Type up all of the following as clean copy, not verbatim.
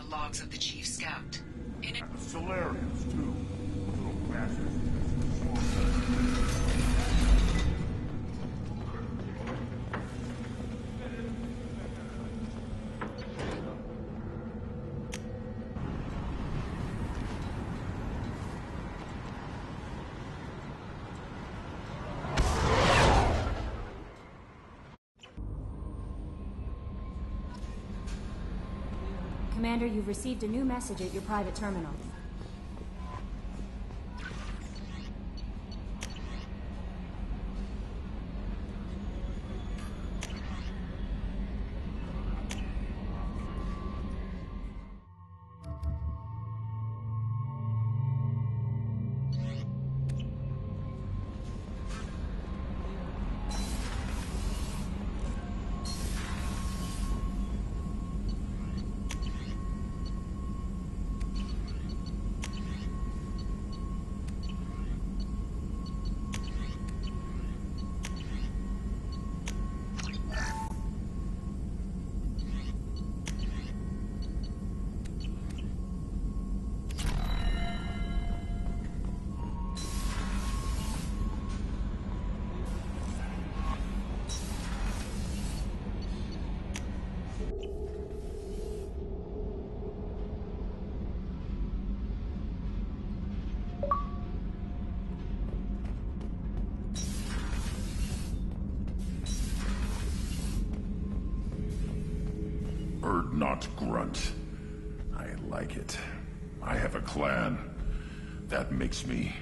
the logs of the Chief Scout. In it, Solarians, too. Little bastards. Commander, you've received a new message at your private terminal. Not grunt. I like it. I have a clan. That makes me...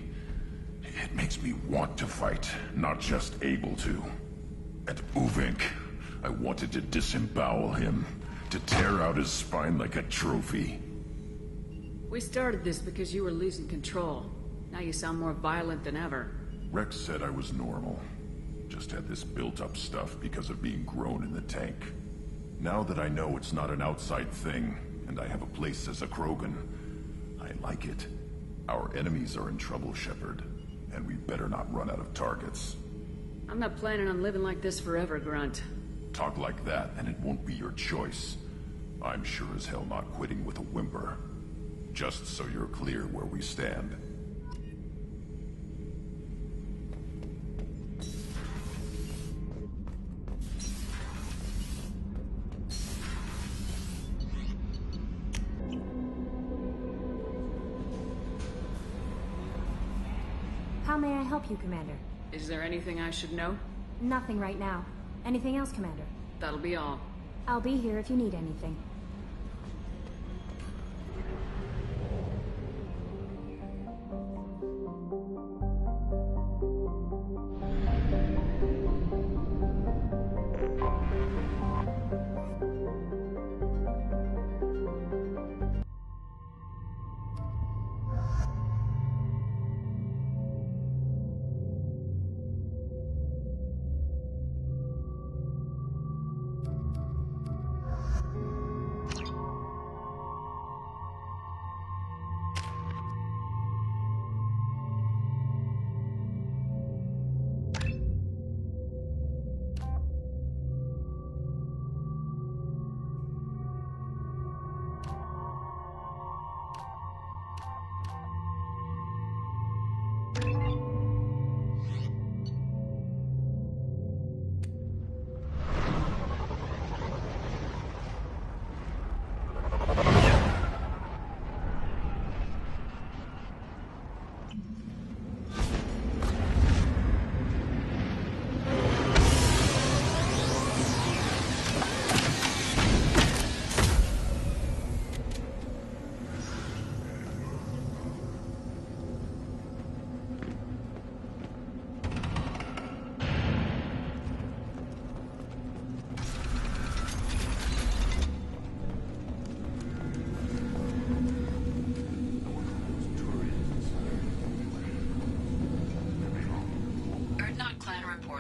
It makes me want to fight, not just able to. At Uvink, I wanted to disembowel him, to tear out his spine like a trophy. We started this because you were losing control. Now you sound more violent than ever. Rex said I was normal. Just had this built-up stuff because of being grown in the tank. Now that I know it's not an outside thing, and I have a place as a Krogan, I like it. Our enemies are in trouble, Shepard, and we better not run out of targets. I'm not planning on living like this forever, Grunt. Talk like that, and it won't be your choice. I'm sure as hell not quitting with a whimper. Just so you're clear where we stand. How may I help you, Commander? Is there anything I should know? Nothing right now. Anything else, Commander? That'll be all. I'll be here if you need anything.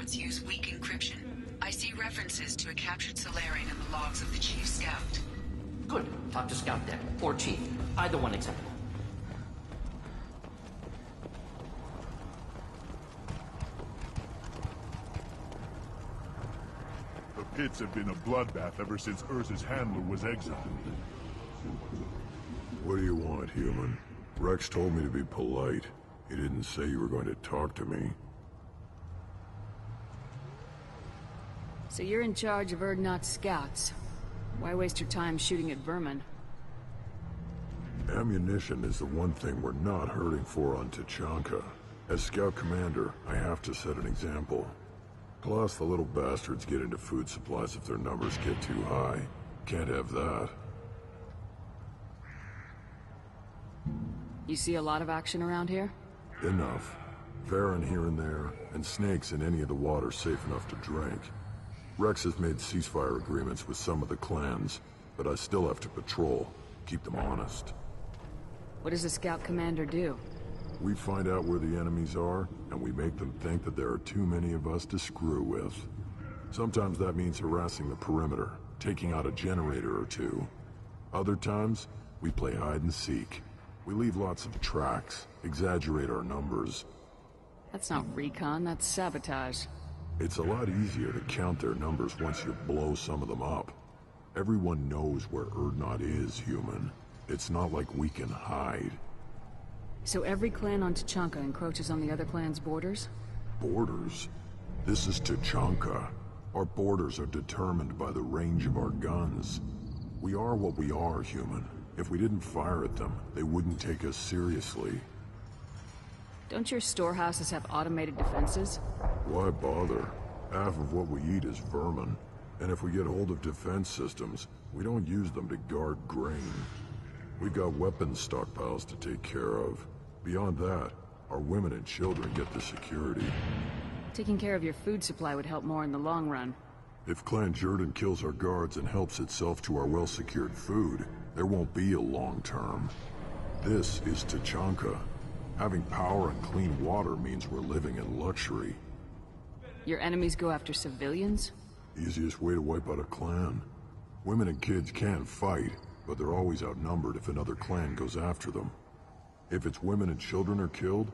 Use weak encryption. I see references to a captured Solarian in the logs of the Chief Scout. Good. Talk to Scout then. Or Chief. Either one acceptable. The pits have been a bloodbath ever since Urza's handler was exiled. want, human? Rex told me to be polite. He didn't say you were going to talk to me. So you're in charge of Urdnot's scouts. Why waste your time shooting at vermin? Ammunition is the one thing we're not hurting for on Tachanka. As scout commander, I have to set an example. Plus, the little bastards get into food supplies if their numbers get too high. Can't have that. You see a lot of action around here? Enough. Varren here and there, and snakes in any of the water safe enough to drink. Rex has made ceasefire agreements with some of the clans, but I still have to patrol, keep them honest. What does a scout commander do? We find out where the enemies are, and we make them think that there are too many of us to screw with. Sometimes that means harassing the perimeter, taking out a generator or two. Other times, we play hide and seek. We leave lots of tracks, exaggerate our numbers. That's not recon, that's sabotage. It's a lot easier to count their numbers once you blow some of them up. Everyone knows where Urdnot is, human. It's not like we can hide. So every clan on Tachanka encroaches on the other clan's borders? Borders? This is Tachanka. Our borders are determined by the range of our guns. We are what we are, human. If we didn't fire at them, they wouldn't take us seriously. Don't your storehouses have automated defenses? Why bother? Half of what we eat is vermin. And if we get hold of defense systems, we don't use them to guard grain. We got weapons stockpiles to take care of. Beyond that, our women and children get the security. Taking care of your food supply would help more in the long run. If Clan Jordan kills our guards and helps itself to our well-secured food, there won't be a long term. This is Tachanka. Having power and clean water means we're living in luxury. Your enemies go after civilians? Easiest way to wipe out a clan. Women and kids can fight, but they're always outnumbered if another clan goes after them. If its women and children are killed,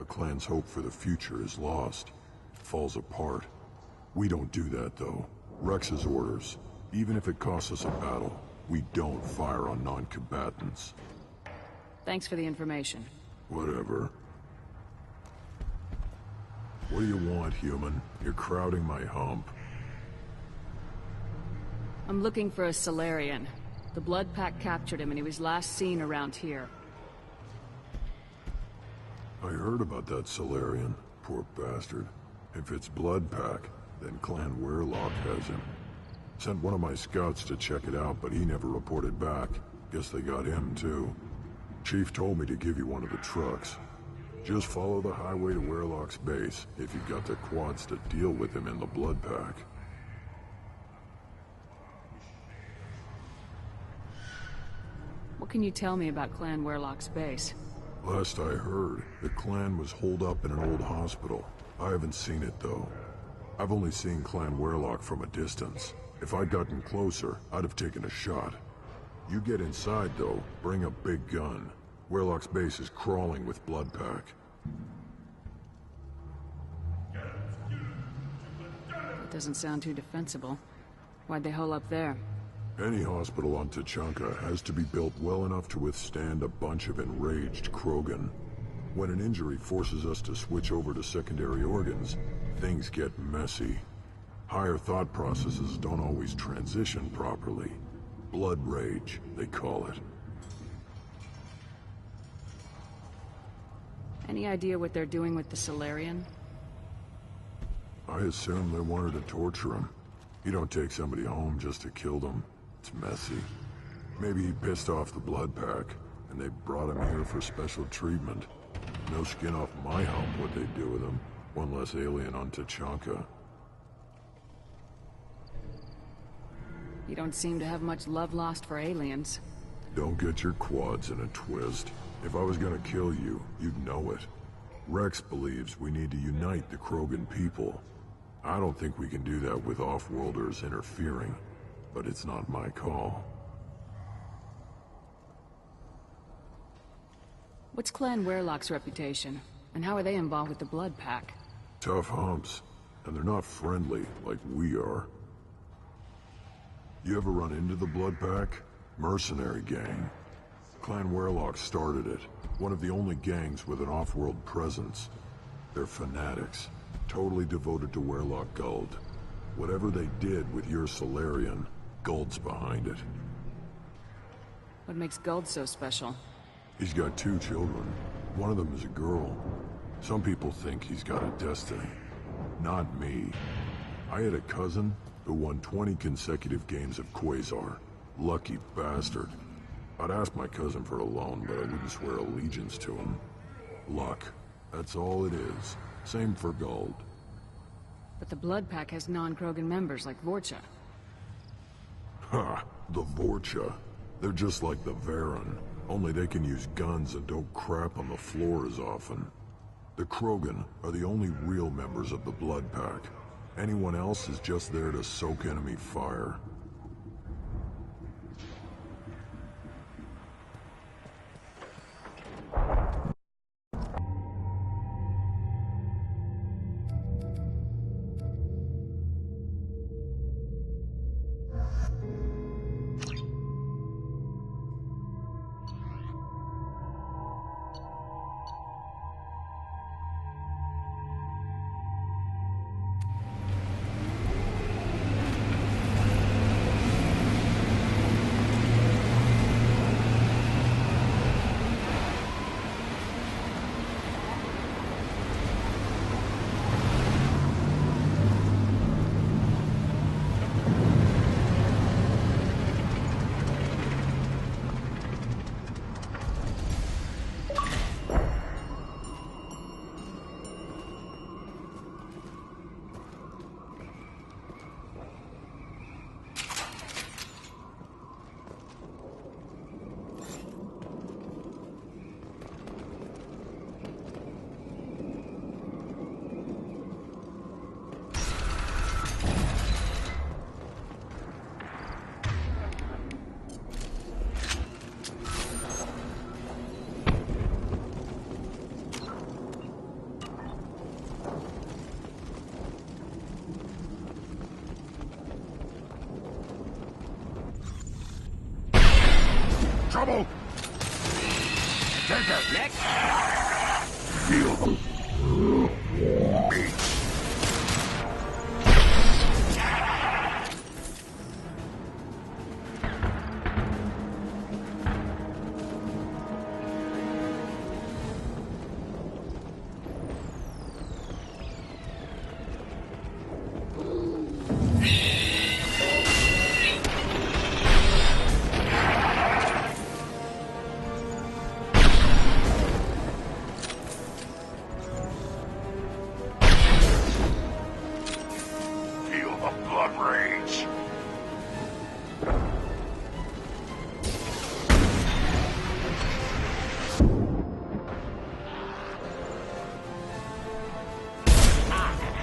a clan's hope for the future is lost. It falls apart. We don't do that, though. Rex's orders. Even if it costs us a battle, we don't fire on non-combatants. Thanks for the information. Whatever. What do you want, human? You're crowding my hump. I'm looking for a Solarian. The Blood Pack captured him and he was last seen around here. I heard about that Solarian. Poor bastard. If it's Blood Pack, then Clan Weirlock has him. Sent one of my scouts to check it out, but he never reported back. Guess they got him, too. Chief told me to give you one of the trucks. Just follow the highway to Weirlock's base, if you've got the quads to deal with him in the Blood Pack. What can you tell me about Clan Weirlock's base? Last I heard, the clan was holed up in an old hospital. I haven't seen it, though. I've only seen Clan Weirlock from a distance. If I'd gotten closer, I'd have taken a shot. You get inside, though, bring a big gun. Weirlock's base is crawling with Blood Pack. That doesn't sound too defensible. Why'd they hole up there? Any hospital on Tachanka has to be built well enough to withstand a bunch of enraged Krogan. When an injury forces us to switch over to secondary organs, things get messy. Higher thought processes don't always transition properly. Blood rage, they call it. Any idea what they're doing with the Solarian? I assume they wanted to torture him. You don't take somebody home just to kill them. It's messy. Maybe he pissed off the Blood Pack, and they brought him here for special treatment. No skin off my hump what they do with him. One less alien on Tachanka. You don't seem to have much love lost for aliens. Don't get your quads in a twist. If I was gonna kill you, you'd know it. Rex believes we need to unite the Krogan people. I don't think we can do that with off-worlders interfering, but it's not my call. What's Clan Weirlock's reputation? And how are they involved with the Blood Pack? Tough humps, and they're not friendly like we are. You ever run into the Blood Pack? Mercenary gang. Clan Werlock started it. One of the only gangs with an off-world presence. They're fanatics, totally devoted to Werlock Guld. Whatever they did with your Solarian, Guld's behind it. What makes Guld so special? He's got 2 children. One of them is a girl. Some people think he's got a destiny. Not me. I had a cousin who won 20 consecutive games of Quasar. Lucky bastard. I'd ask my cousin for a loan, but I wouldn't swear allegiance to him. Luck. That's all it is. Same for Guld. But the Blood Pack has non-Krogan members like Vorcha. Ha! The Vorcha. They're just like the Varen. Only they can use guns and don't crap on the floor as often. The Krogan are the only real members of the Blood Pack. Anyone else is just there to soak enemy fire. Trouble! Take it! Next! Feel them.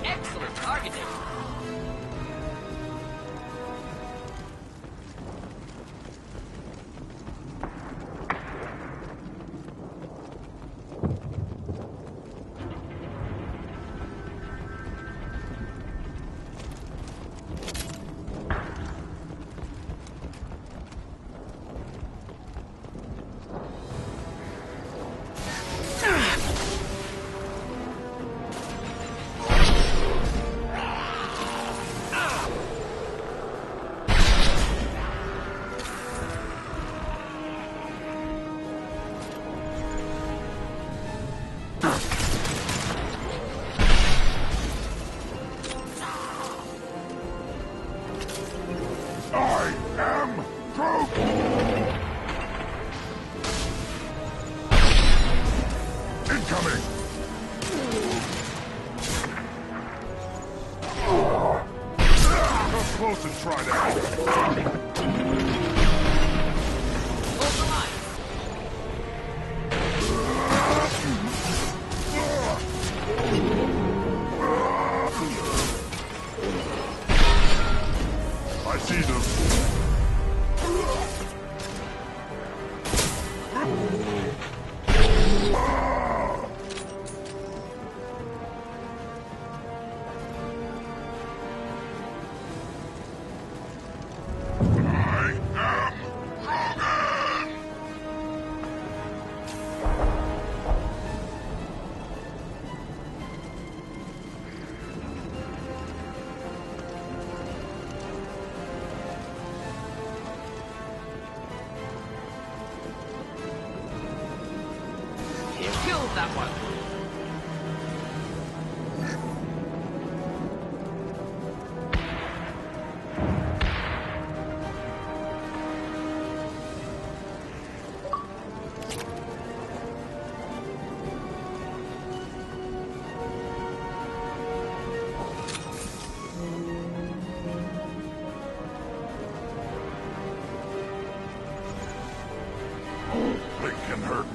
Excellent targeting! I am Groot! Incoming! Come close and try that. Hold the line! I see them. I am Krogan!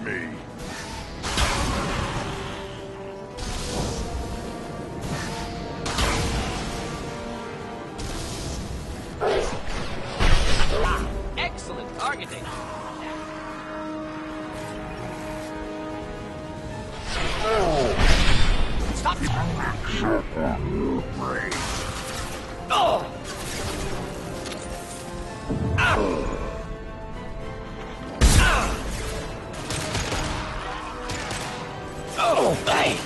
me. Excellent targeting. Stop! Oh! Oh, hey!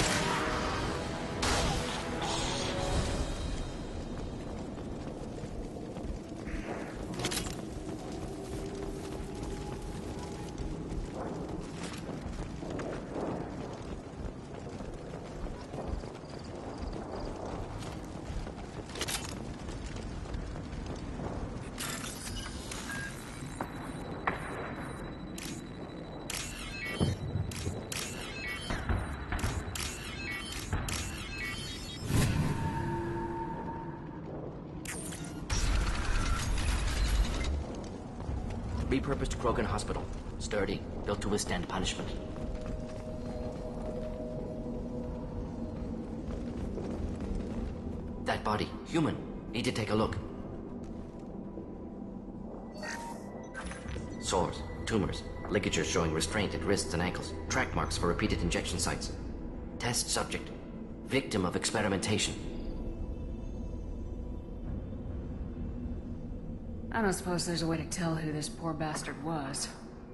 Repurposed Krogan Hospital. Sturdy, built to withstand punishment. That body, human. Need to take a look. Sores, tumors, ligatures showing restraint at wrists and ankles, track marks for repeated injection sites. Test subject. Victim of experimentation. I don't suppose there's a way to tell who this poor bastard was.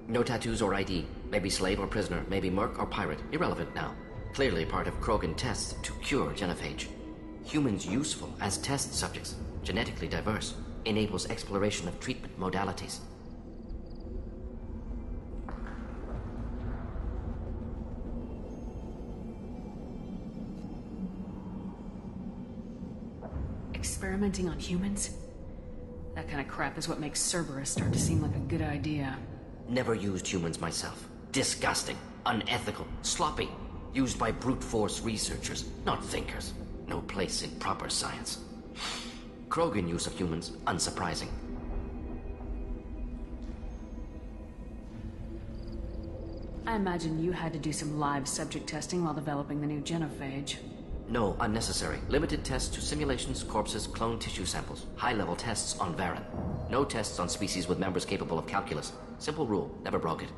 No tattoos or ID. Maybe slave or prisoner, maybe merc or pirate. Irrelevant now. Clearly part of Krogan tests to cure genophage. Humans useful as test subjects. Genetically diverse. Enables exploration of treatment modalities. Experimenting on humans? That kind of crap is what makes Cerberus start to seem like a good idea. Never used humans myself. Disgusting, unethical, sloppy. Used by brute force researchers, not thinkers. No place in proper science. Krogan use of humans, unsurprising. I imagine you had to do some live subject testing while developing the new genophage. No, unnecessary. Limited tests to simulations, corpses, cloned tissue samples. High-level tests on Varen. No tests on species with members capable of calculus. Simple rule, never broke it.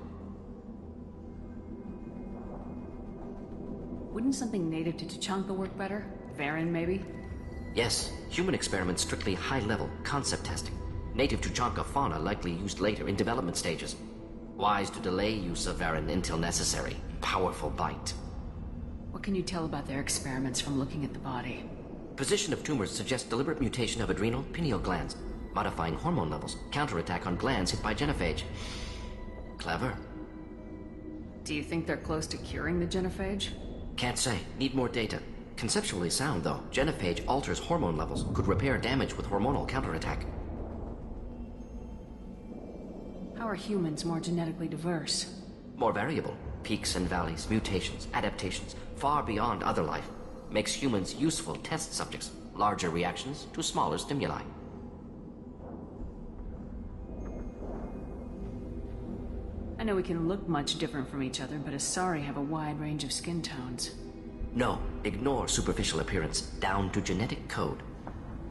Wouldn't something native to Tuchanka work better? Varen, maybe? Yes, human experiments strictly high-level, concept testing. Native Tuchanka fauna likely used later in development stages. Wise to delay use of Varen until necessary. Powerful bite. What can you tell about their experiments from looking at the body? Position of tumors suggests deliberate mutation of adrenal, pineal glands, modifying hormone levels, counterattack on glands hit by genophage. Clever. Do you think they're close to curing the genophage? Can't say. Need more data. Conceptually sound, though. Genophage alters hormone levels, could repair damage with hormonal counterattack. How are humans more genetically diverse? More variable. Peaks and valleys, mutations, adaptations, far beyond other life. Makes humans useful test subjects. Larger reactions to smaller stimuli. I know we can look much different from each other, but Asari have a wide range of skin tones. No, ignore superficial appearance, down to genetic code.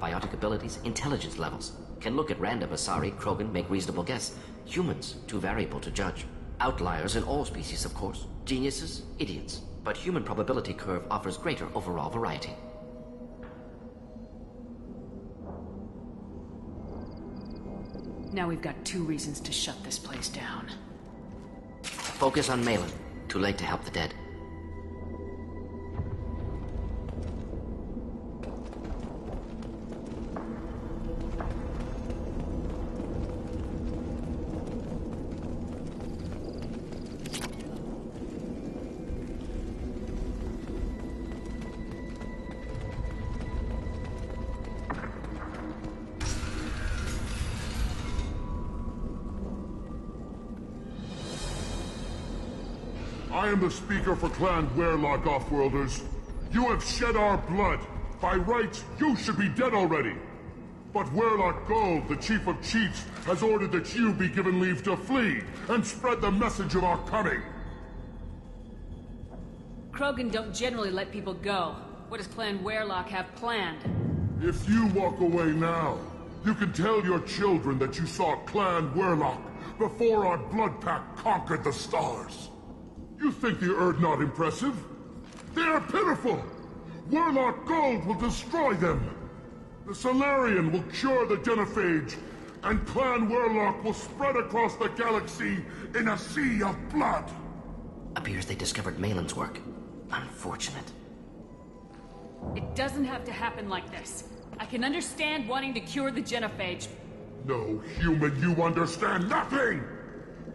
Biotic abilities, intelligence levels. Can look at random Asari, Krogan, make reasonable guess. Humans, too variable to judge. Outliers in all species, of course. Geniuses, idiots. But human probability curve offers greater overall variety. Now we've got 2 reasons to shut this place down. Focus on Malin. Too late to help the dead. I am the speaker for Clan Werlock, Offworlders. You have shed our blood. By rights, you should be dead already. But Werlock Gold, the Chief of Chiefs, has ordered that you be given leave to flee and spread the message of our coming. Krogan don't generally let people go. What does Clan Werelock have planned? If you walk away now, you can tell your children that you saw Clan Werelock before our blood pack conquered the stars. You think the Erd not impressive? They are pitiful! Werelock Gold will destroy them! The Solarian will cure the Genophage, and Clan Werelock will spread across the galaxy in a sea of blood! Appears they discovered Malin's work. Unfortunate. It doesn't have to happen like this. I can understand wanting to cure the Genophage. No, human, you understand nothing!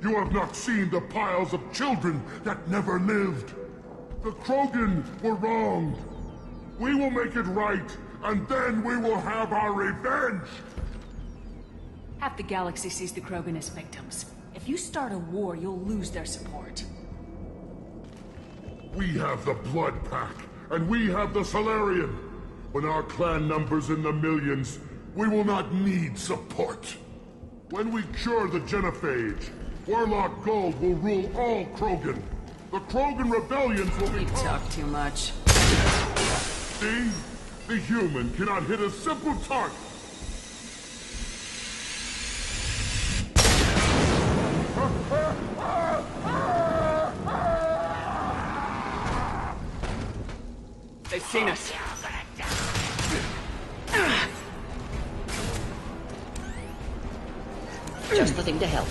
You have not seen the piles of children that never lived. The Krogan were wronged. We will make it right, and then we will have our revenge! Half the galaxy sees the Krogan as victims. If you start a war, you'll lose their support. We have the Blood Pack, and we have the Solarian. When our clan numbers in the millions, we will not need support. When we cure the Genophage, Werelock Gold will rule all Krogan. The Krogan rebellions will be... You talk too much. See? The human cannot hit a simple target. They've seen us. Just the thing to help.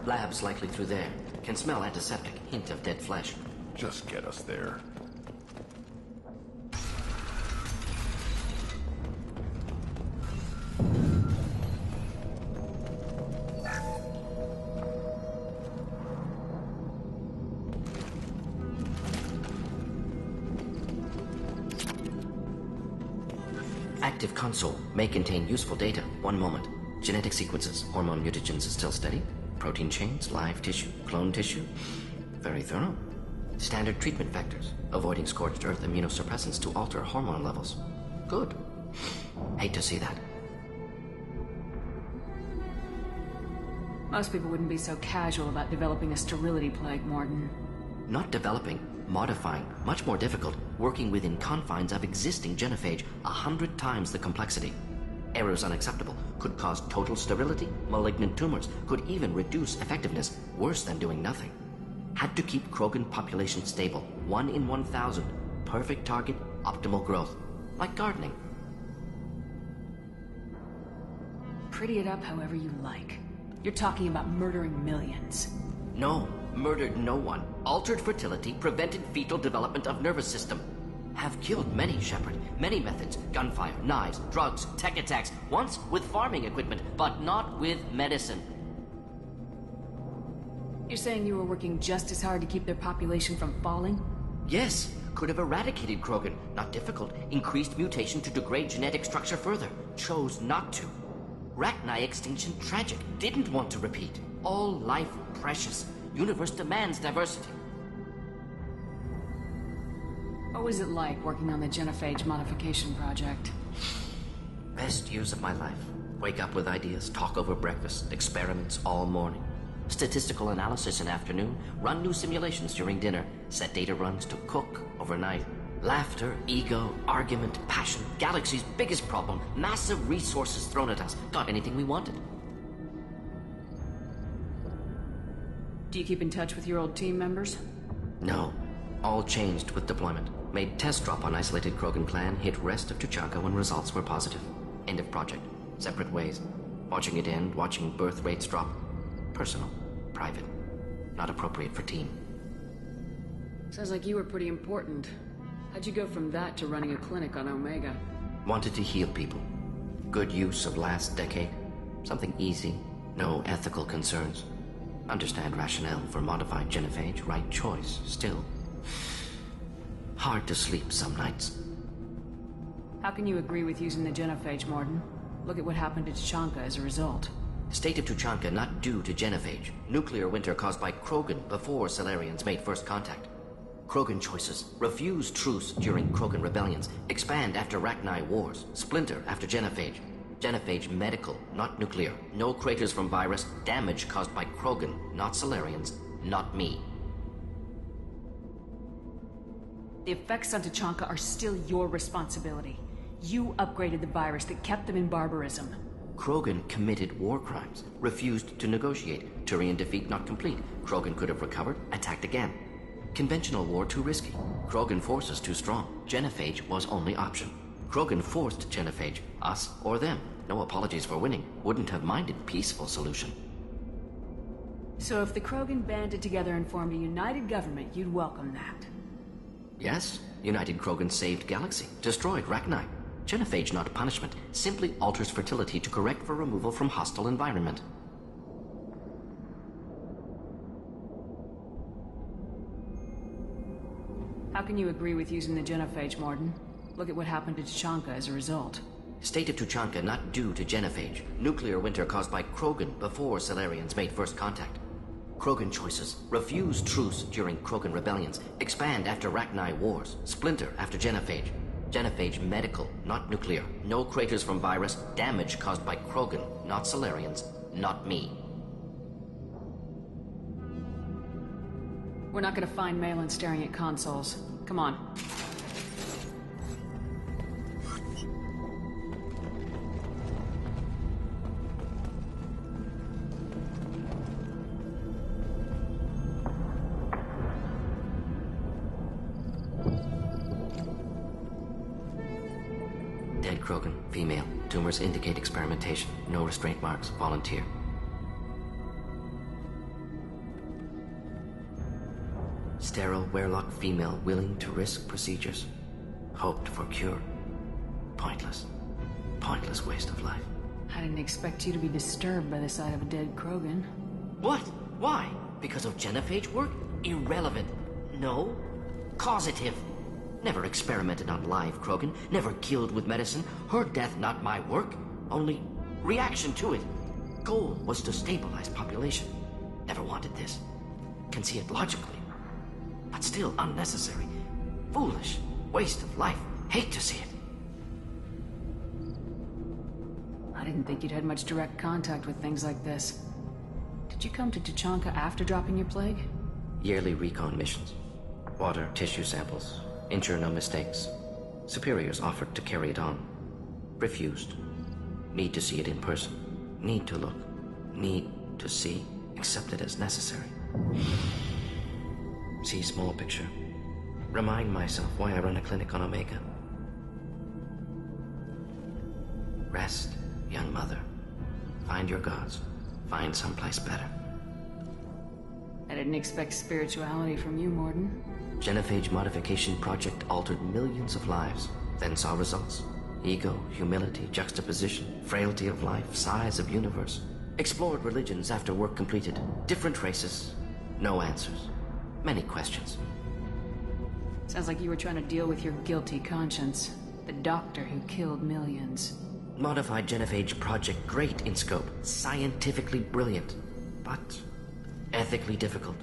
Lab's likely through there. Can smell antiseptic, hint of dead flesh. Just get us there. Active console may contain useful data. One moment. Genetic sequences, hormone mutagens is still steady. Protein chains, live tissue, clone tissue. Very thorough. Standard treatment vectors, avoiding scorched earth immunosuppressants to alter hormone levels. Good. Hate to see that. Most people wouldn't be so casual about developing a sterility plague, Morton. Not developing, modifying, much more difficult, working within confines of existing genophage, 100 times the complexity. Errors unacceptable, could cause total sterility, malignant tumors, could even reduce effectiveness, worse than doing nothing. Had to keep Krogan population stable, 1 in 1,000. Perfect target, optimal growth. Like gardening. Pretty it up however you like. You're talking about murdering millions. No, murdered no one. Altered fertility, prevented fetal development of nervous system. Have killed many, Shepard. Many methods. Gunfire, knives, drugs, tech attacks. Once with farming equipment, but not with medicine. You're saying you were working just as hard to keep their population from falling? Yes, could have eradicated Krogan. Not difficult. Increased mutation to degrade genetic structure further. Chose not to. Rachni extinction tragic. Didn't want to repeat. All life precious. Universe demands diversity. What was it like working on the Genophage modification project? Best years of my life. Wake up with ideas, talk over breakfast, experiments all morning. Statistical analysis in afternoon, run new simulations during dinner, set data runs to cook overnight. Laughter, ego, argument, passion, galaxy's biggest problem, massive resources thrown at us. Got anything we wanted. Do you keep in touch with your old team members? No. All changed with deployment. Made test drop on isolated Krogan clan, hit rest of Tuchanka when results were positive. End of project. Separate ways. Watching it end, watching birth rates drop. Personal. Private. Not appropriate for team. Sounds like you were pretty important. How'd you go from that to running a clinic on Omega? Wanted to heal people. Good use of last decade. Something easy. No ethical concerns. Understand rationale for modified genophage. Right choice. Still. Hard to sleep some nights. How can you agree with using the genophage, Morden? Look at what happened to Tuchanka as a result. State of Tuchanka not due to genophage. Nuclear winter caused by Krogan before Salarians made first contact. Krogan choices. Refuse truce during Krogan rebellions. Expand after Rachni wars. Splinter after genophage. Genophage medical, not nuclear. No craters from virus. Damage caused by Krogan, not Salarians, not me. The effects on Tuchanka are still your responsibility. You upgraded the virus that kept them in barbarism. Krogan committed war crimes. Refused to negotiate. Turian defeat not complete. Krogan could have recovered, attacked again. Conventional war too risky. Krogan forces too strong. Genophage was only option. Krogan forced genophage. Us or them. No apologies for winning. Wouldn't have minded peaceful solution. So if the Krogan banded together and formed a united government, you'd welcome that? Yes. United Krogan saved Galaxy. Destroyed Rachni. Genophage not punishment. Simply alters fertility to correct for removal from hostile environment. How can you agree with using the genophage, Morden? Look at what happened to Tuchanka as a result. State of Tuchanka not due to genophage. Nuclear winter caused by Krogan before Salarians made first contact. Krogan choices. Refuse truce during Krogan rebellions. Expand after Rachni wars. Splinter after genophage. Genophage medical, not nuclear. No craters from virus. Damage caused by Krogan, not Salarians, not me. We're not gonna find Malin staring at consoles. Come on. Dead Krogan, female. Tumors indicate experimentation. No restraint marks. Volunteer. Sterile, werelock female willing to risk procedures. Hoped for cure. Pointless. Pointless waste of life. I didn't expect you to be disturbed by the sight of a dead Krogan. What? Why? Because of genophage work? Irrelevant. No. Causative. Never experimented on live Krogan. Never killed with medicine. Her death not my work. Only reaction to it. Goal was to stabilize population. Never wanted this. Can see it logically. But still unnecessary. Foolish. Waste of life. Hate to see it. I didn't think you'd had much direct contact with things like this. Did you come to Tuchanka after dropping your plague? Yearly recon missions. Water, tissue samples. Ensure no mistakes. Superiors offered to carry it on. Refused. Need to see it in person. Need to look. Need to see. Accept it as necessary. See small picture. Remind myself why I run a clinic on Omega. Rest, young mother. Find your gods. Find someplace better. I didn't expect spirituality from you, Morden. Genophage modification project altered millions of lives. Then saw results. Ego, humility, juxtaposition, frailty of life, size of universe. Explored religions after work completed. Different races. No answers. Many questions. Sounds like you were trying to deal with your guilty conscience. The doctor who killed millions. Modified genophage project great in scope. Scientifically brilliant. But ethically difficult.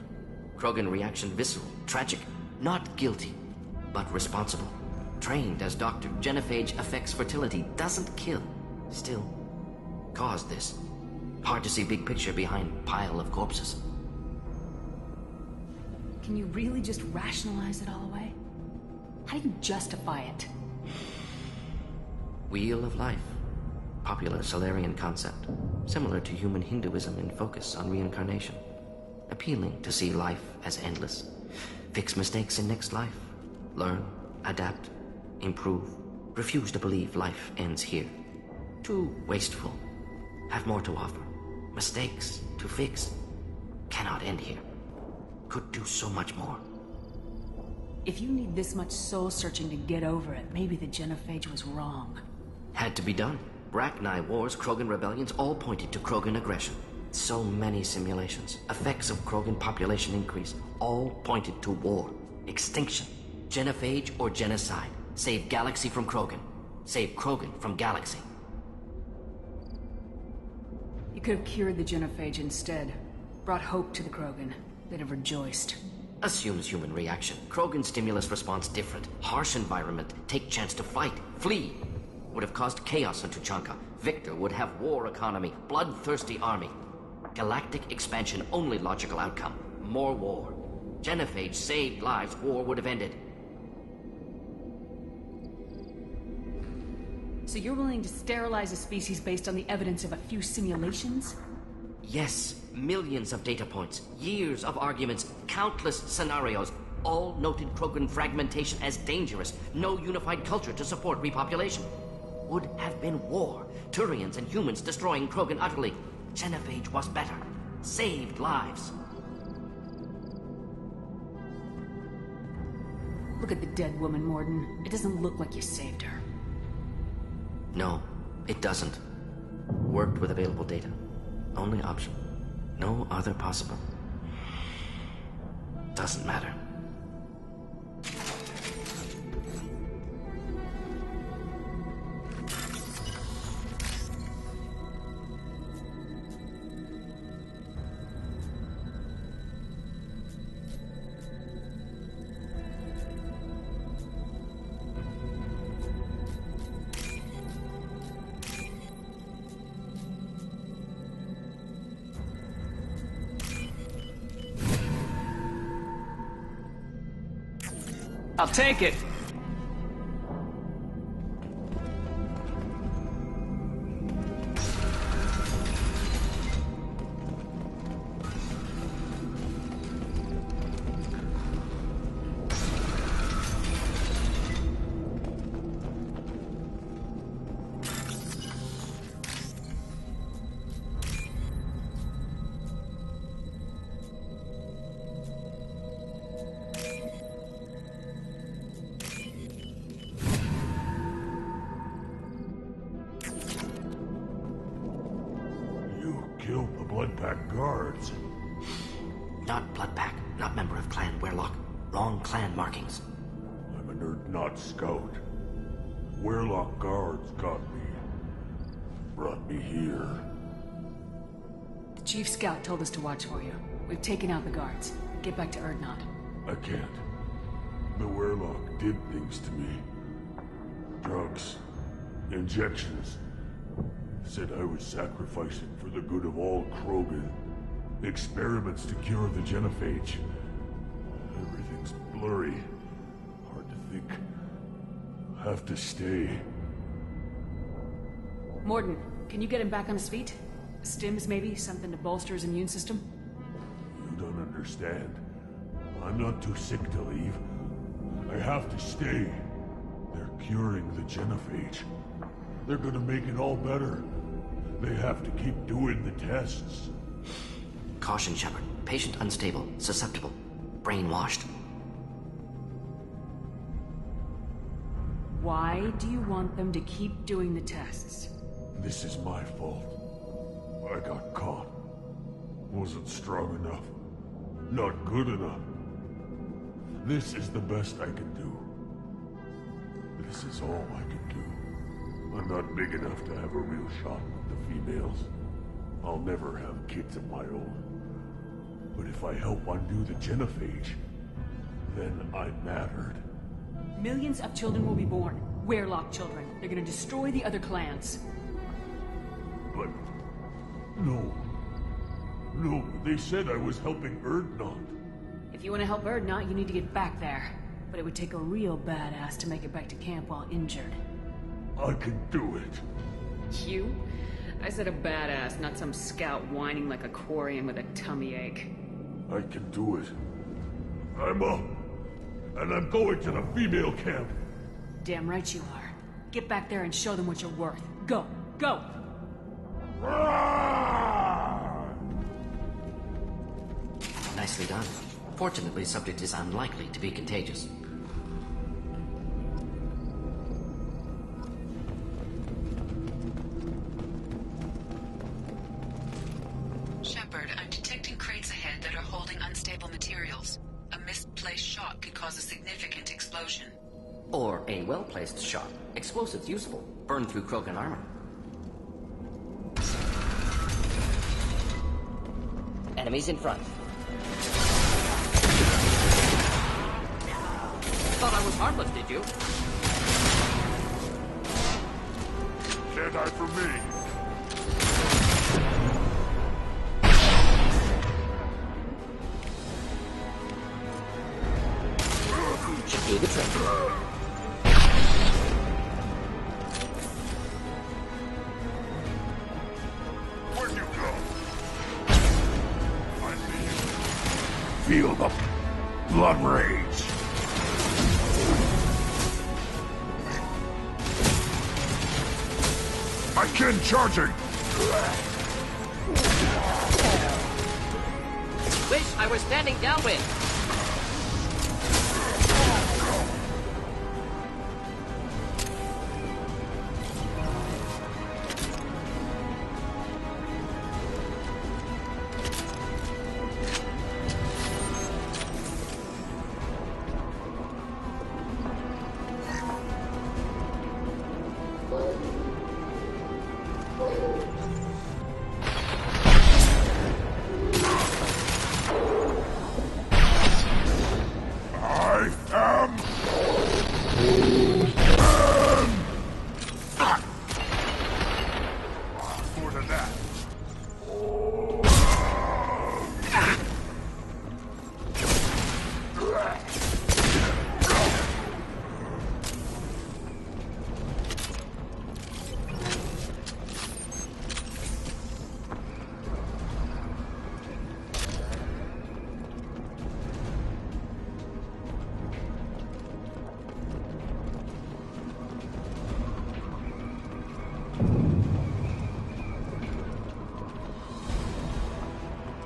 Krogan reaction visceral. Tragic. Not guilty, but responsible. Trained as doctor. Genophage affects fertility. Doesn't kill. Still. Caused this. Hard to see big picture behind pile of corpses. Can you really just rationalize it all away? How do you justify it? Wheel of Life. Popular Solarian concept. Similar to human Hinduism in focus on reincarnation. Appealing to see life as endless. Fix mistakes in next life. Learn, adapt, improve. Refuse to believe life ends here. Too wasteful. Have more to offer. Mistakes to fix. Cannot end here. Could do so much more. If you need this much soul-searching to get over it, maybe the genophage was wrong. Had to be done. Rachni wars, Krogan rebellions, all pointed to Krogan aggression. So many simulations, effects of Krogan population increase, all pointed to war, extinction, genophage or genocide. Save galaxy from Krogan. Save Krogan from galaxy. You could have cured the genophage instead. Brought hope to the Krogan. They'd have rejoiced. Assumes human reaction. Krogan stimulus response different. Harsh environment. Take chance to fight. Flee. Would have caused chaos on Tuchanka. Victor would have war economy. Bloodthirsty army. Galactic expansion only logical outcome. More war. Genophage saved lives. War would have ended. So you're willing to sterilize a species based on the evidence of a few simulations? Yes. Millions of data points. Years of arguments. Countless scenarios. All noted Krogan fragmentation as dangerous. No unified culture to support repopulation. Would have been war. Turians and humans destroying Krogan utterly. Genophage was better. Saved lives. Look at the dead woman, Morden. It doesn't look like you saved her. No, it doesn't. Worked with available data. Only option. No other possible. Doesn't matter. I'll take it. Killed the Bloodpack guards. Not Bloodpack, not member of Clan Werlock. Wrong clan markings. I'm a nerd, not scout. Werlock guards got me. Brought me here. The Chief Scout told us to watch for you. We've taken out the guards. Get back to Erdnot. I can't. The Werlock did things to me. Drugs. Injections. Said I was sacrificing for the good of all Krogan. Experiments to cure the genophage. Everything's blurry. Hard to think. Have to stay. Morden, can you get him back on his feet? Stims, maybe? Something to bolster his immune system? You don't understand. I'm not too sick to leave. I have to stay. They're curing the genophage. They're gonna make it all better. They have to keep doing the tests. Caution, Shepard. Patient unstable, susceptible, brainwashed. Why do you want them to keep doing the tests? This is my fault. I got caught. Wasn't strong enough. Not good enough. This is the best I can do. This is all I can do. I'm not big enough to have a real shot with the females. I'll never have kids of my own. But if I help undo the genophage, then I mattered. Millions of children will be born. Werlock children. They're gonna destroy the other clans. But... no. No, they said I was helping Erdnot. If you want to help Erdnot, you need to get back there. but it would take a real badass to make it back to camp while injured. I can do it. You? I said a badass, not some scout whining like a Quarian with a tummy ache. I can do it. I'm up. And I'm going to the female camp. Damn right you are. Get back there and show them what you're worth. Go! Go! Nicely done. Fortunately, subject is unlikely to be contagious. Shepard, I'm detecting crates ahead that are holding unstable materials. A misplaced shot could cause a significant explosion. Or a well-placed shot. Explosives usable. Burn through Krogan armor. Enemies in front. Thought I was harmless, did you? Can't hide from me. Should do the trick. Where'd you go? I see you. Feel the blood rage. I can charging! Wish I were standing downwind.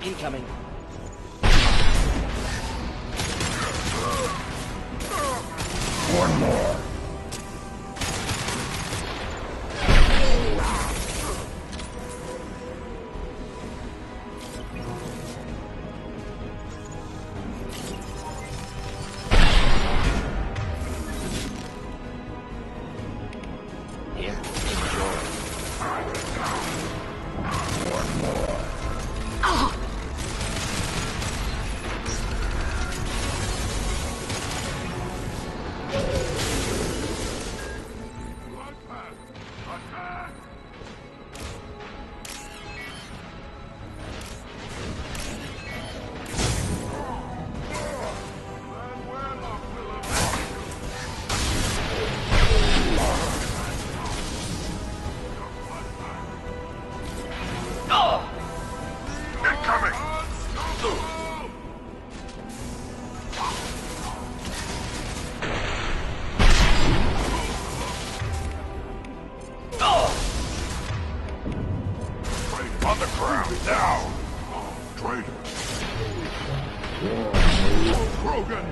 Incoming. One more. Here, enjoy. One more. On the ground, now! Traitor! Krogan!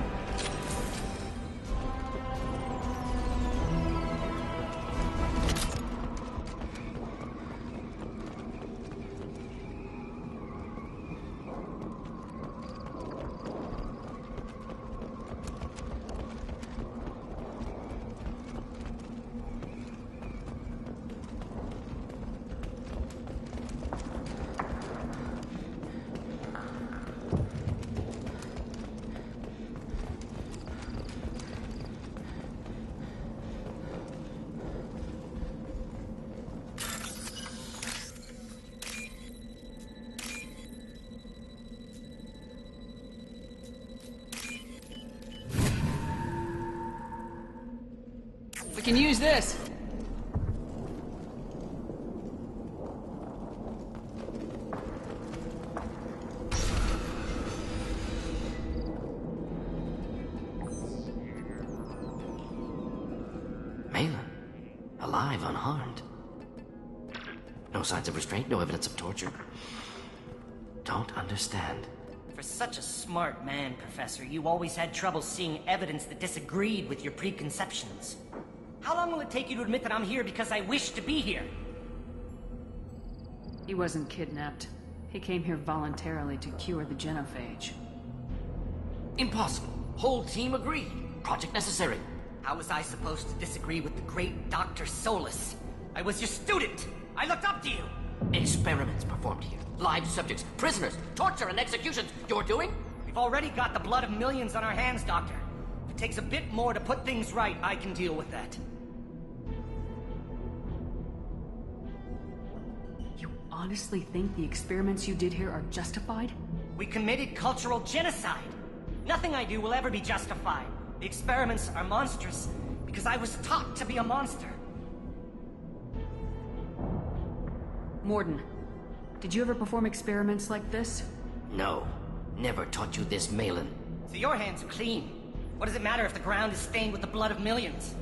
can use this. Malin, alive, unharmed. No signs of restraint, no evidence of torture. Don't understand. For such a smart man, Professor, you always had trouble seeing evidence that disagreed with your preconceptions. How long will it take you to admit that I'm here because I wish to be here? He wasn't kidnapped. He came here voluntarily to cure the genophage. Impossible. Whole team agreed. Project necessary. How was I supposed to disagree with the great Dr. Solus? I was your student! I looked up to you! Experiments performed here. Live subjects, prisoners, torture and executions. You're doing? We've already got the blood of millions on our hands, Doctor. If it takes a bit more to put things right, I can deal with that. You honestly think the experiments you did here are justified? We committed cultural genocide. Nothing I do will ever be justified. The experiments are monstrous because I was taught to be a monster. Morden, did you ever perform experiments like this? No. Never taught you this, Malin. So your hands are clean. What does it matter if the ground is stained with the blood of millions?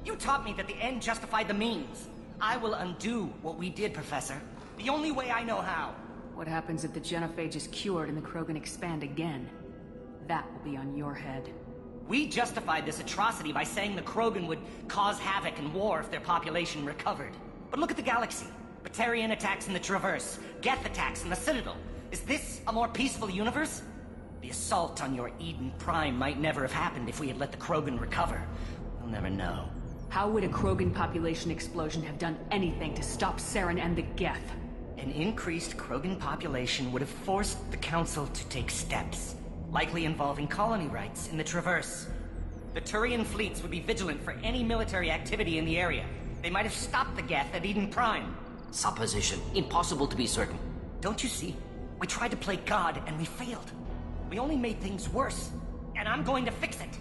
You taught me that the end justified the means. I will undo what we did, Professor. The only way I know how. What happens if the genophage is cured and the Krogan expand again? That will be on your head. We justified this atrocity by saying the Krogan would cause havoc and war if their population recovered. But look at the galaxy. Batarian attacks in the Traverse, Geth attacks in the Citadel. Is this a more peaceful universe? The assault on your Eden Prime might never have happened if we had let the Krogan recover. We'll never know. How would a Krogan population explosion have done anything to stop Saren and the Geth? An increased Krogan population would have forced the Council to take steps, likely involving colony rights in the Traverse. The Turian fleets would be vigilant for any military activity in the area. They might have stopped the Geth at Eden Prime. Supposition. Impossible to be certain. Don't you see? We tried to play God and we failed. We only made things worse. And I'm going to fix it.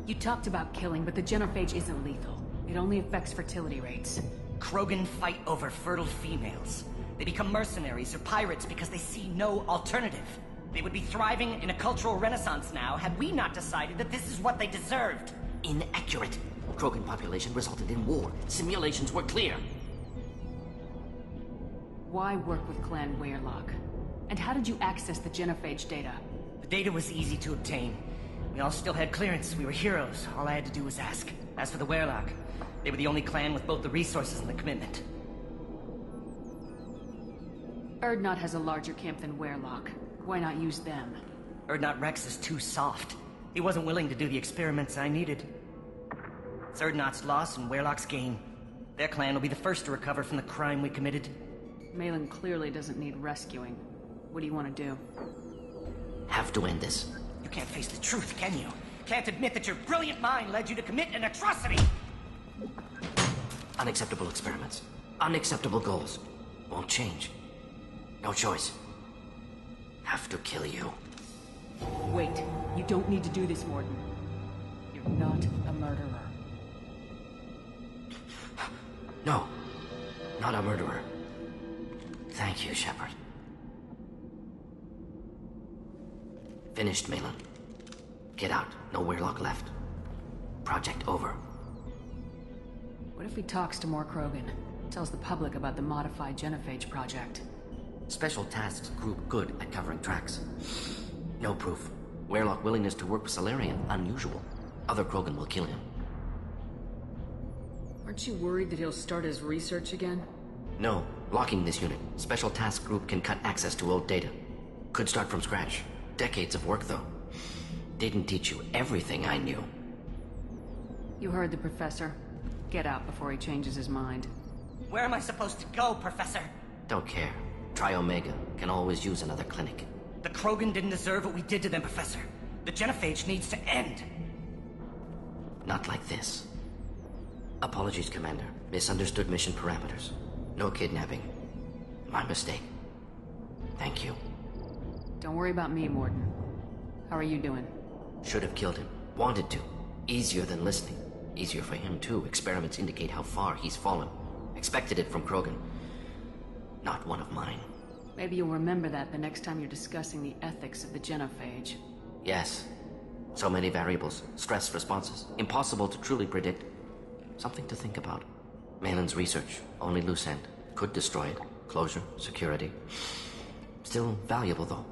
You talked about killing, but the genophage isn't lethal. It only affects fertility rates. Krogan fight over fertile females. They become mercenaries or pirates because they see no alternative. They would be thriving in a cultural renaissance now had we not decided that this is what they deserved. Inaccurate. Krogan population resulted in war. Simulations were clear. Why work with Clan Weyrloc? And how did you access the genophage data? The data was easy to obtain. We all still had clearance. We were heroes. All I had to do was ask. As for the Weyrloc, they were the only clan with both the resources and the commitment. Urdnot has a larger camp than Weyrloc. Why not use them? Urdnot Rex is too soft. He wasn't willing to do the experiments I needed. It's Urdnot's loss and Weyrloc's gain. Their clan will be the first to recover from the crime we committed. Malin clearly doesn't need rescuing. What do you want to do? Have to end this. You can't face the truth, can you? Can't admit that your brilliant mind led you to commit an atrocity! Unacceptable experiments. Unacceptable goals. Won't change. No choice. Have to kill you. Wait. You don't need to do this, Morden. You're not a murderer. No. Not a murderer. Thank you, Shepard. Finished, Malin. Get out. No Weyrloc left. Project over. What if he talks to more Krogan? Tells the public about the modified genophage project? Special Tasks Group good at covering tracks. No proof. Weyrloc willingness to work with Salarian, unusual. Other Krogan will kill him. Aren't you worried that he'll start his research again? No. Locking this unit. Special Task Group can cut access to old data. Could start from scratch. Decades of work, though. Didn't teach you everything I knew. You heard the professor. Get out before he changes his mind. Where am I supposed to go, Professor? Don't care. Try Omega. Can always use another clinic. The Krogan didn't deserve what we did to them, Professor. The genophage needs to end. Not like this. Apologies, Commander. Misunderstood mission parameters. No kidnapping. My mistake. Thank you. Don't worry about me, Morden. How are you doing? Should have killed him. Wanted to. Easier than listening. Easier for him, too. Experiments indicate how far he's fallen. Expected it from Krogan. Not one of mine. Maybe you'll remember that the next time you're discussing the ethics of the genophage. Yes. So many variables. Stress responses. Impossible to truly predict. Something to think about. Malin's research. Only loose end. Could destroy it. Closure. Security. Still valuable, though.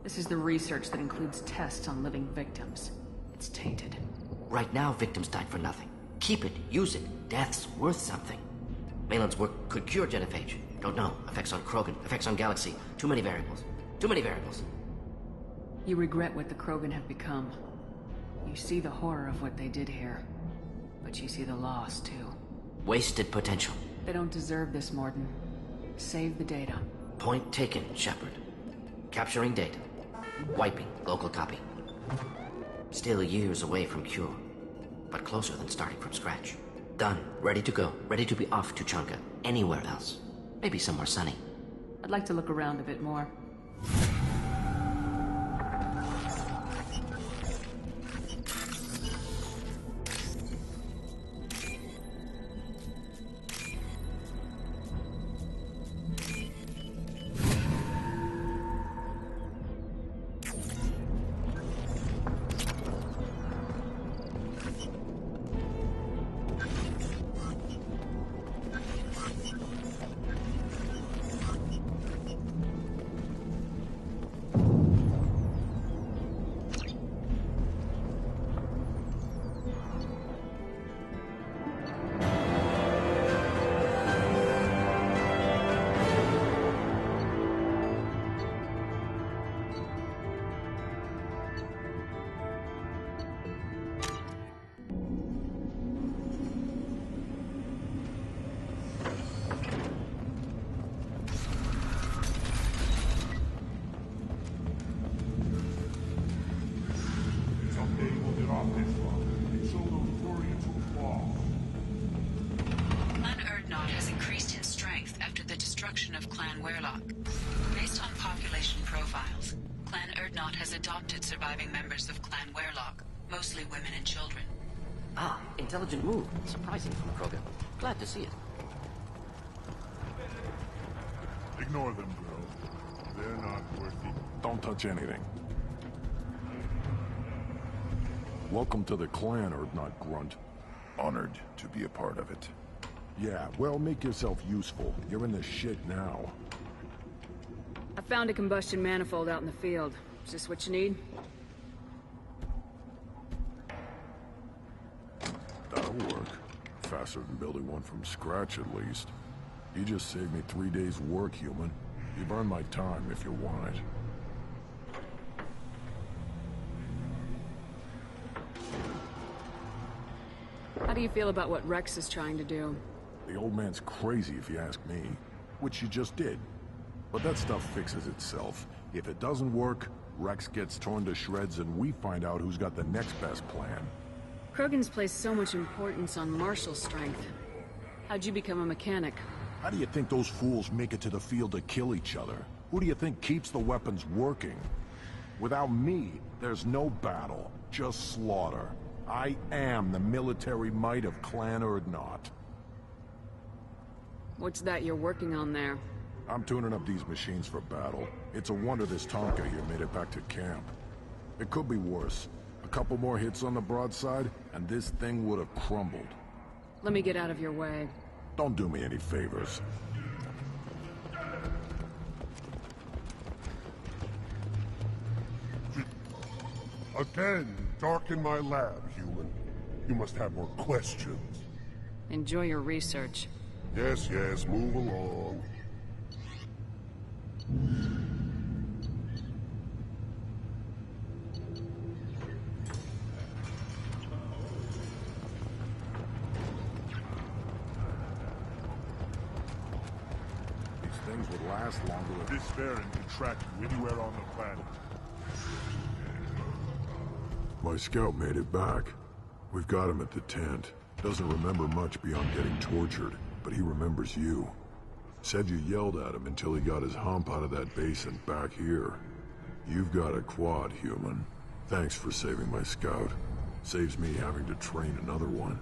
This is the research that includes tests on living victims. It's tainted. Right now, victims died for nothing. Keep it. Use it. Death's worth something. Malin's work could cure genophage. Don't know. Effects on Krogan. Effects on Galaxy. Too many variables. Too many variables. You regret what the Krogan have become. You see the horror of what they did here. But you see the loss, too. Wasted potential. They don't deserve this, Mordin. Save the data. Point taken, Shepard. Capturing data. Wiping local copy. Still years away from cure. But closer than starting from scratch. Done. Ready to go. Ready to be off to Chunka. Anywhere else. Maybe somewhere sunny. I'd like to look around a bit more. Of Clan Werlock. Based on population profiles, Clan Urdnot has adopted surviving members of Clan Werlock, mostly women and children. Ah, intelligent move. Surprising from Krogan. Glad to see it. Ignore them, girl. They're not worth it. Don't touch anything. Welcome to the clan, Urdnot Grunt. Honored to be a part of it. Yeah, well, make yourself useful. You're in the shit now. I found a combustion manifold out in the field. Is this what you need? That'll work. Faster than building one from scratch, at least. You just saved me 3 days' work, human. You've earned my time if you want it. How do you feel about what Rex is trying to do? The old man's crazy if you ask me. Which you just did. But that stuff fixes itself. If it doesn't work, Rex gets torn to shreds and we find out who's got the next best plan. Krogan's placed so much importance on martial strength. How'd you become a mechanic? How do you think those fools make it to the field to kill each other? Who do you think keeps the weapons working? Without me, there's no battle, just slaughter. I am the military might of Clan Urdnot. What's that you're working on there? I'm tuning up these machines for battle. It's a wonder this Tonka here made it back to camp. It could be worse. A couple more hits on the broadside, and this thing would have crumbled. Let me get out of your way. Don't do me any favors. Again, darken my lab, human. You must have more questions. Enjoy your research. Yes, yes, move along. These things would last longer if... This variant can track you anywhere on the planet. My scout made it back. We've got him at the tent. Doesn't remember much beyond getting tortured, but he remembers you. Said you yelled at him until he got his hump out of that basin back here. You've got a quad, human. Thanks for saving my scout. Saves me having to train another one.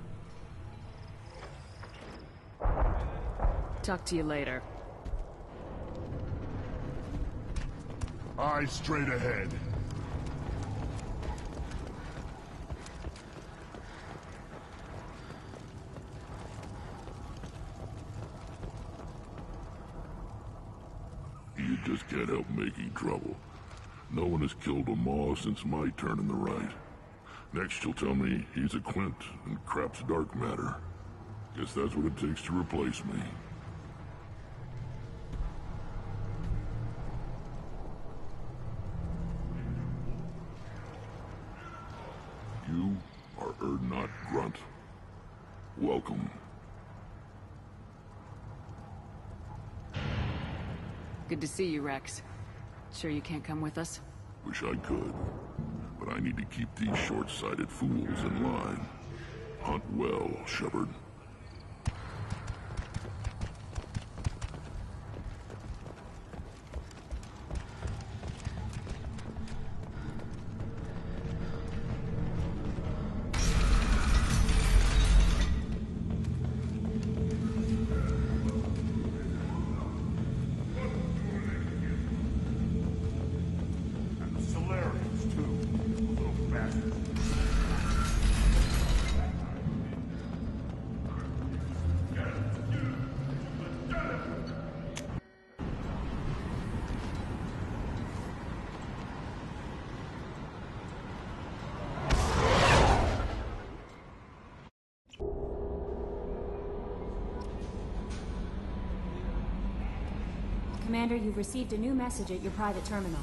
Talk to you later. Eyes straight ahead. You just can't help making trouble. No one has killed a Maw since my turn in the right. Next you'll tell me he's a Quint and crap's dark matter. Guess that's what it takes to replace me. You are Urdnot Grunt. Welcome. Good to see you, Rex. Sure you can't come with us? Wish I could, but I need to keep these short-sighted fools in line. Hunt well, Shepard. Commander, you've received a new message at your private terminal.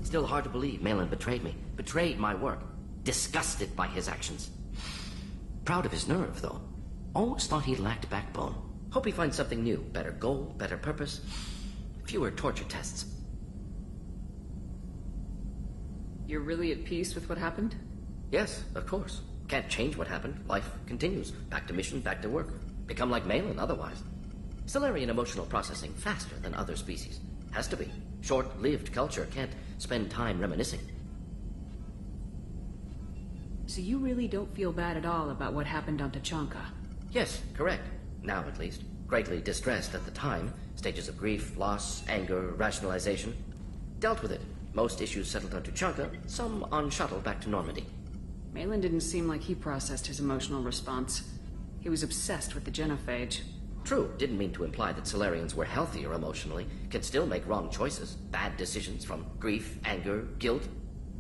Still hard to believe Malin betrayed me. Betrayed my work. Disgusted by his actions. Proud of his nerve, though. Almost thought he lacked backbone. Hope he finds something new. Better goal, better purpose. Fewer torture tests. You're really at peace with what happened? Yes, of course. Can't change what happened. Life continues. Back to mission, back to work. Become like Malin otherwise. Solarian emotional processing faster than other species. Has to be. Short-lived culture can't spend time reminiscing. So you really don't feel bad at all about what happened on Tachanka? Yes, correct. Now at least. Greatly distressed at the time. Stages of grief, loss, anger, rationalization. Dealt with it. Most issues settled on Tachanka, some on shuttle back to Normandy. Malin didn't seem like he processed his emotional response. He was obsessed with the genophage. True, didn't mean to imply that Solarians were healthier emotionally, can still make wrong choices, bad decisions from grief, anger, guilt.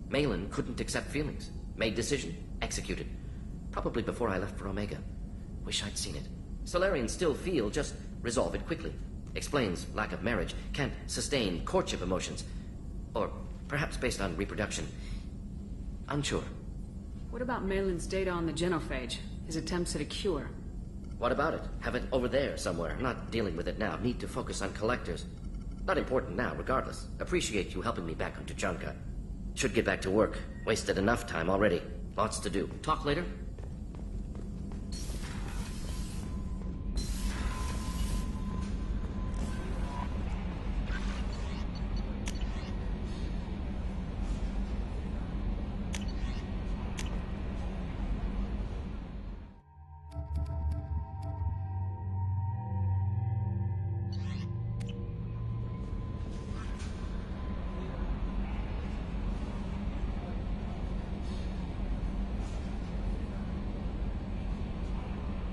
Malin couldn't accept feelings. Made decision, executed. Probably before I left for Omega. Wish I'd seen it. Solarians still feel, just resolve it quickly. Explains lack of marriage, can't sustain courtship emotions. Or perhaps based on reproduction. Unsure. What about Malin's data on the genophage? His attempts at a cure? What about it? Have it over there somewhere. Not dealing with it now. Need to focus on collectors. Not important now, regardless. Appreciate you helping me back on Tachanka. Should get back to work. Wasted enough time already. Lots to do. Talk later?